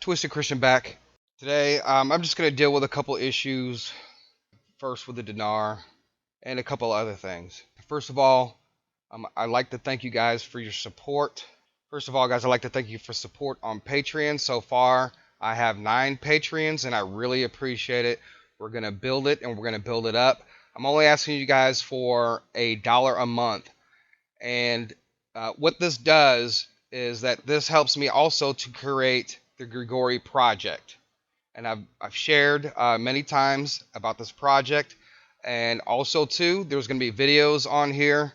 Twisted Christian back. Today, I'm just going to deal with a couple issues. First with the Dinar and a couple other things. First of all, I'd like to thank you guys for your support. First of all, guys, I'd like to thank you for support on Patreon. So far, I have 9 Patreons, and I really appreciate it. We're going to build it, and we're going to build it up. I'm only asking you guys for $1 a month. And what this does is that this helps me also to create the Grigori project. And I've shared many times about this project. And also, too, there's going to be videos on here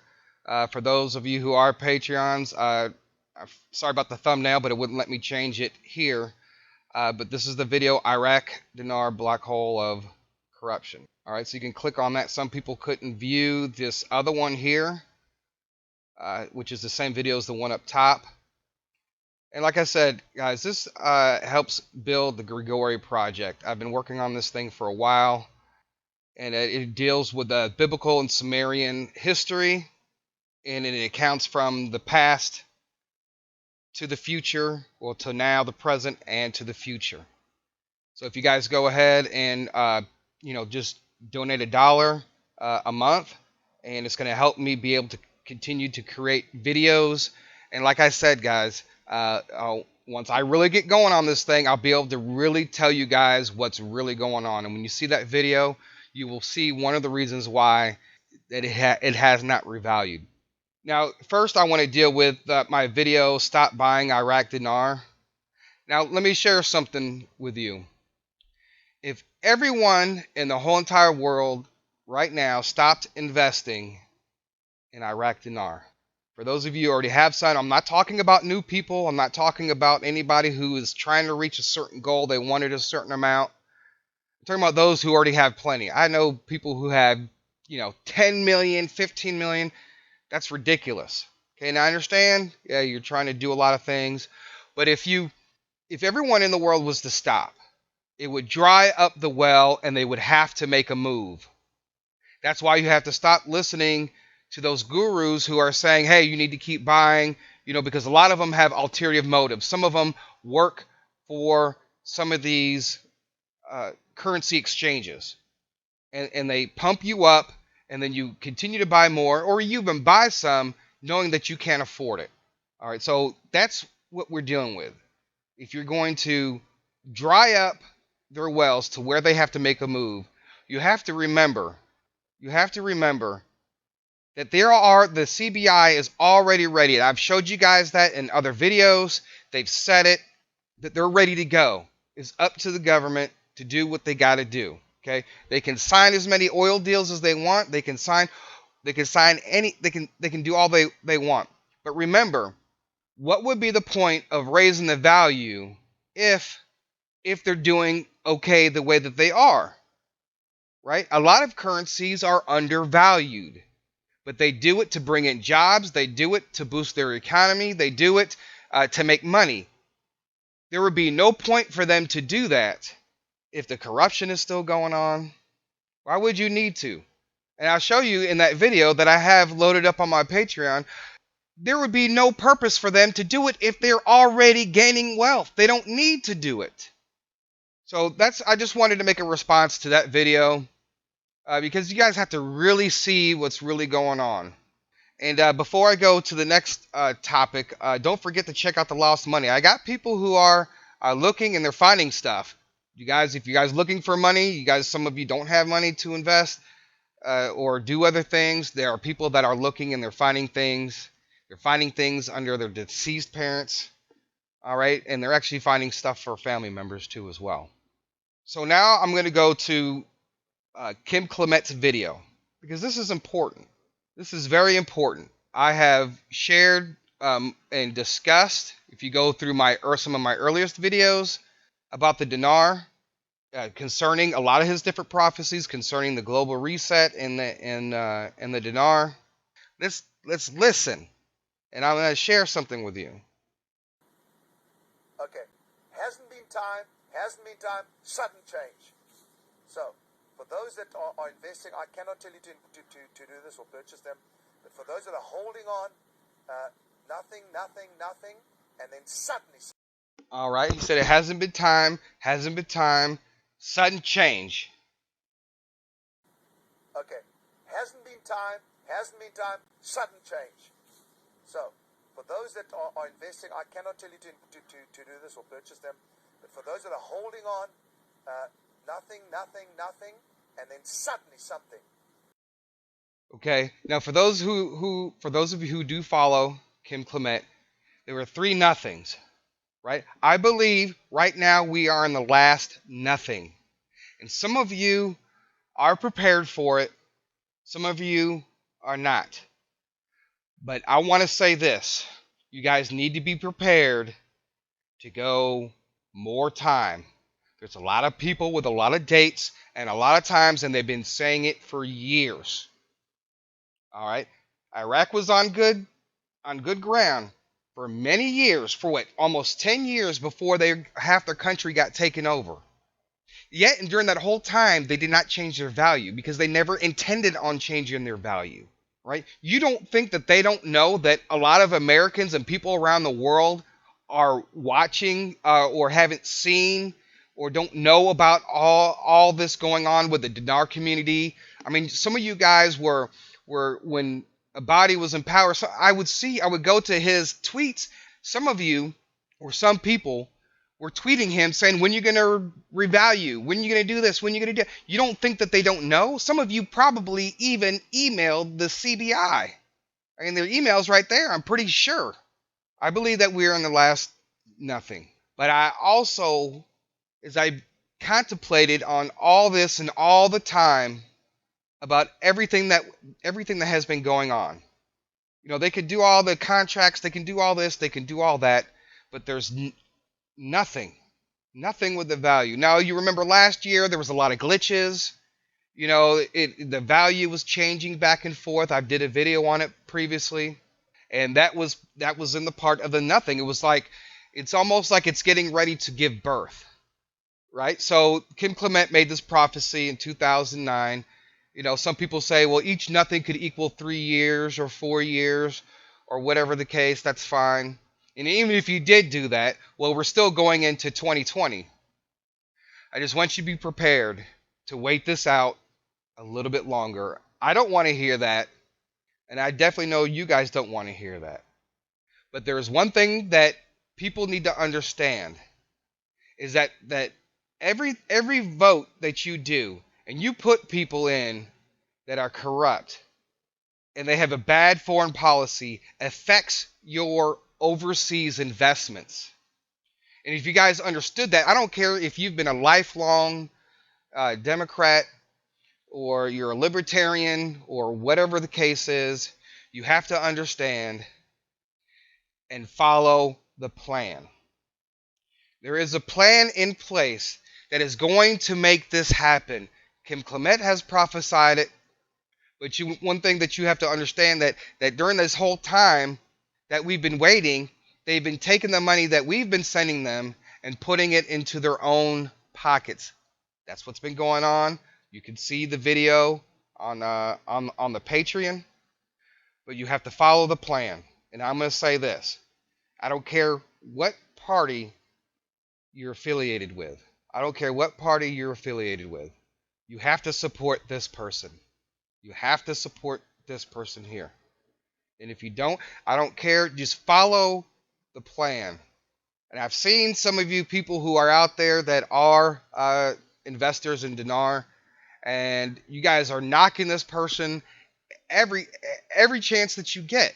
for those of you who are Patreons. I'm sorry about the thumbnail, but it wouldn't let me change it here. But this is the video, Iraq Dinar Black Hole of Corruption. All right, so you can click on that. Some people couldn't view this other one here, which is the same video as the one up top. And like I said, guys, this helps build the Grigori project. I've been working on this thing for a while, and it deals with the biblical and Sumerian history, and it accounts from the past to the future, well, to now, the present, and to the future. So if you guys go ahead and just donate $1 a month, and it's going to help me be able to continue to create videos. And like I said, guys, once I really get going on this thing, I'll be able to really tell you guys what's really going on. And when you see that video, you will see one of the reasons why that it has not revalued. Now, first I want to deal with my video, Stop Buying Iraq Dinar. Now, let me share something with you. If everyone in the whole entire world right now stopped investing in Iraq Dinar, for those of you who already have some, I'm not talking about new people. I'm not talking about anybody who is trying to reach a certain goal. They wanted a certain amount. I'm talking about those who already have plenty. I know people who have, 10 million, 15 million. That's ridiculous. Okay, now I understand. Yeah, you're trying to do a lot of things. But if everyone in the world was to stop, it would dry up the well and they would have to make a move. That's why you have to stop listening to those gurus who are saying, hey, you need to keep buying, because a lot of them have ulterior motives. Some of them work for some of these currency exchanges, and they pump you up, and then you continue to buy more, or you even buy some knowing that you can't afford it. All right, so that's what we're dealing with. If you're going to dry up their wells to where they have to make a move, you have to remember that the CBI is already ready. I've showed you guys that in other videos. They've said it, that they're ready to go. It's up to the government to do what they got to do. Okay, they can sign as many oil deals as they want. They can do all they want. But remember, what would be the point of raising the value if they're doing okay the way that they are? Right? A lot of currencies are undervalued, but they do it to bring in jobs. They do it to boost their economy. They do it to make money. There would be no point for them to do that if the corruption is still going on. Why would you need to? And I'll show you in that video that I have loaded up on my Patreon. There would be no purpose for them to do it if they're already gaining wealth. They don't need to do it. So I just wanted to make a response to that video. Because you guys have to really see what's really going on. And before I go to the next topic, don't forget to check out the lost money. I got people who are looking and they're finding stuff. If you guys looking for money, some of you don't have money to invest or do other things. There are people that are looking and they're finding things. They're finding things under their deceased parents. All right, and they're actually finding stuff for family members too as well. So now I'm going to go to Clement's video, because this is important. This is very important. I have shared and discussed, if you go through some of my earliest videos about the Dinar, concerning a lot of his different prophecies concerning the global reset and the Dinar. Let's listen, and I'm going to share something with you. Okay, hasn't been time, sudden change. So, for those that are investing, I cannot tell you to do this or purchase them. But for those that are holding on, nothing, and then suddenly. All right. He said it hasn't been time. Hasn't been time. Sudden change. Okay. Hasn't been time. Hasn't been time. Sudden change. So, for those that are investing, I cannot tell you to do this or purchase them. But for those that are holding on, nothing, and then suddenly something. Okay. Now, for those for those of you who do follow Kim Clement, there were three nothings, right? I believe right now we are in the last nothing, and some of you are prepared for it. Some of you are not. But I want to say this: you guys need to be prepared to go more time. There's a lot of people with a lot of dates and a lot of times, and they've been saying it for years. All right, Iraq was on good ground for many years, for what, almost 10 years before half their country got taken over. Yet, and during that whole time, they did not change their value because they never intended on changing their value. Right? You don't think that they don't know that a lot of Americans and people around the world are watching or haven't seen or don't know about all this going on with the Dinar community. I mean, some of you guys were when Abadi was in power. So I would go to his tweets. Some of you or some people were tweeting him saying, when are you going to revalue? When are you going to do this? When are you going to do? You don't think that they don't know? Some of you probably even emailed the CBI. I mean, their email's right there. I'm pretty sure. I believe that we're in the last nothing. But I also, as I contemplated on all this and all the time about everything that has been going on. You know, they could do all the contracts, they can do all this, they can do all that, but there's nothing with the value. Now, you remember last year there was a lot of glitches. You know, the value was changing back and forth. I did a video on it previously, and that was in the part of the nothing. It was like, it's almost like it's getting ready to give birth, right? So Kim Clement made this prophecy in 2009. You know, some people say, well, each nothing could equal 3 years or 4 years or whatever the case. That's fine. And even if you did do that, well, we're still going into 2020. I just want you to be prepared to wait this out a little bit longer. I don't want to hear that, and I definitely know you guys don't want to hear that. But there is one thing that people need to understand, is that every vote that you do, and you put people in that are corrupt, and they have a bad foreign policy, affects your overseas investments. And if you guys understood that, I don't care if you've been a lifelong Democrat or you're a libertarian or whatever the case is, you have to understand and follow the plan. There is a plan in place that is going to make this happen. Kim Clement has prophesied it, but one thing that you have to understand, that during this whole time that we've been waiting, they've been taking the money that we've been sending them and putting it into their own pockets. That's what's been going on. You can see the video on the Patreon, but you have to follow the plan. And I'm going to say this: I don't care what party you're affiliated with. I don't care what party you're affiliated with. You have to support this person. You have to support this person here. And if you don't, I don't care. Just follow the plan. And I've seen some of you people who are out there that are investors in Dinar, and you guys are knocking this person every chance that you get.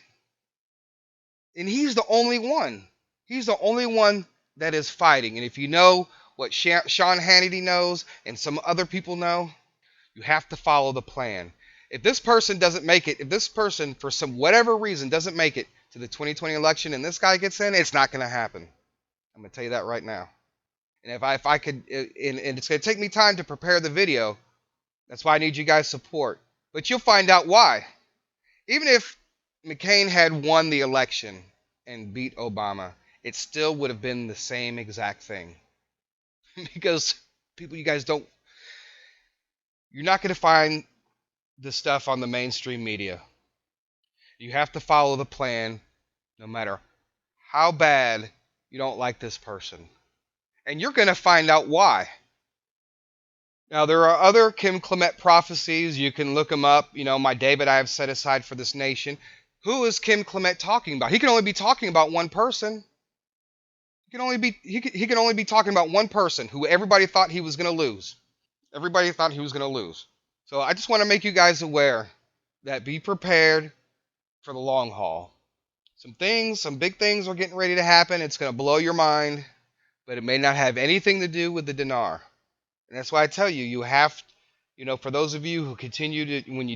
And he's the only one. He's the only one that is fighting. And if you know what Sean Hannity knows and some other people know, you have to follow the plan. If this person doesn't make it, if this person, for some whatever reason, doesn't make it to the 2020 election and this guy gets in, it's not going to happen. I'm going to tell you that right now. And if I could, and it's going to take me time to prepare the video, that's why I need you guys' support. But you'll find out why. Even if McCain had won the election and beat Obama, it still would have been the same exact thing. Because people, you guys don't, you're not going to find the stuff on the mainstream media. You have to follow the plan no matter how bad you don't like this person. And you're going to find out why. Now, there are other Clement prophecies. You can look them up. My David I have set aside for this nation. Who is Clement talking about? He can only be talking about one person. He can only be talking about one person who everybody thought he was going to lose. Everybody thought he was going to lose. So I just want to make you guys aware that be prepared for the long haul. Some big things are getting ready to happen. It's going to blow your mind, but it may not have anything to do with the dinar. And that's why I tell you, you have, for those of you who continue to, when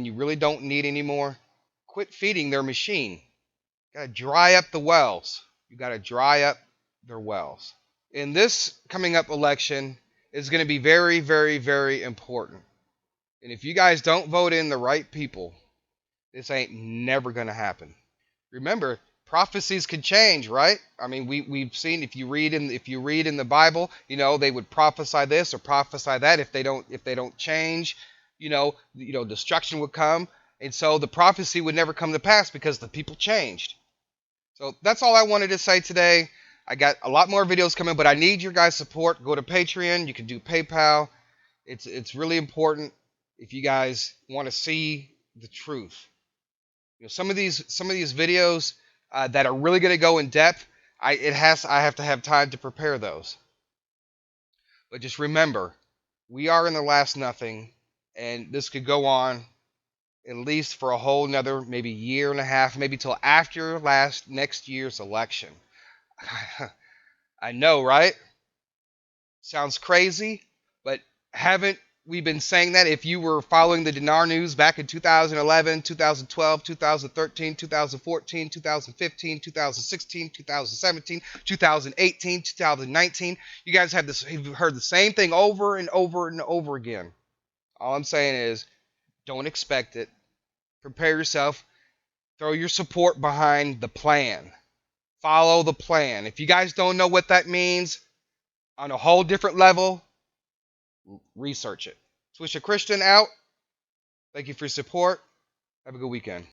you really don't need anymore, quit feeding their machine. You got to dry up the wells. You got to dry up their wells. In this coming up election is going to be very, very, very important. And if you guys don't vote in the right people, this ain't never going to happen. Remember, prophecies can change, right? I mean, we've seen if you read in the Bible, they would prophesy this or prophesy that. If they don't change, destruction would come, and so the prophecy would never come to pass because the people changed. So that's all I wanted to say today. I got a lot more videos coming, but I need your guys' support. Go to Patreon. You can do PayPal. It's really important if you guys want to see the truth. Some of these videos that are really going to go in depth, I have to have time to prepare those. But just remember, we are in the last nothing, and this could go on at least for a whole another maybe year and a half, maybe till after next year's election. I know, right? Sounds crazy, but haven't we been saying that? If you were following the Dinar news back in 2011, 2012, 2013, 2014, 2015, 2016, 2017, 2018, 2019, you guys have heard the same thing over and over and over again. All I'm saying is, don't expect it. Prepare yourself. Throw your support behind the plan. Follow the plan. If you guys don't know what that means on a whole different level, research it. Swisha Christian out. Thank you for your support. Have a good weekend.